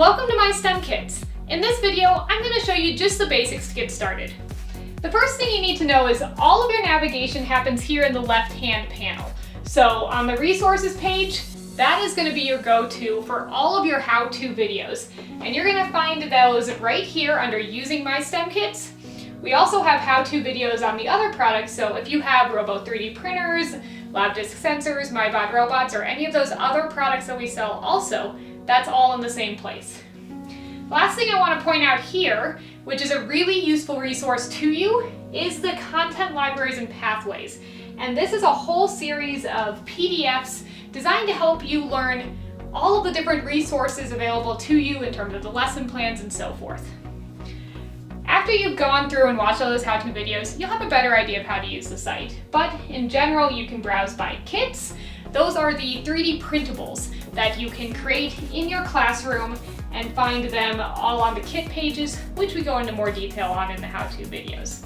Welcome to MyStemKits. In this video, I'm going to show you just the basics to get started. The first thing you need to know is all of your navigation happens here in the left-hand panel. So on the resources page, that is going to be your go-to for all of your how-to videos. And you're going to find those right here under Using MyStemKits. We also have how-to videos on the other products, so if you have Robo 3D printers, lab disk sensors, MyBot robots, or any of those other products that we sell also, that's all in the same place. Last thing I want to point out here, which is a really useful resource to you, is the content libraries and pathways. And this is a whole series of PDFs designed to help you learn all of the different resources available to you in terms of the lesson plans and so forth. After you've gone through and watched all those how-to videos, you'll have a better idea of how to use the site. But in general, you can browse by kits. Those are the 3D printables that you can create in your classroom and find them all on the kit pages, which we go into more detail on in the how-to videos.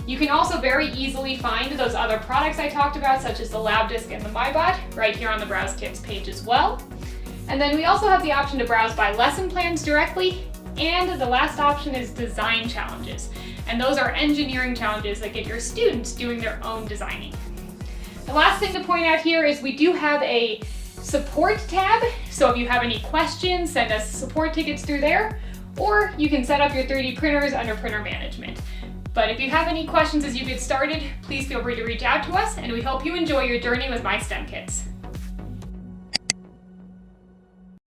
You can also very easily find those other products I talked about, such as the lab disk and the MyBot, right here on the Browse Kits page as well. And then we also have the option to browse by lesson plans directly, and the last option is design challenges. And those are engineering challenges that get your students doing their own designing. The last thing to point out here is we do have a support tab, so if you have any questions, send us support tickets through there, or you can set up your 3D printers under printer management. But if you have any questions as you get started, please feel free to reach out to us, and we hope you enjoy your journey with MyStemKits.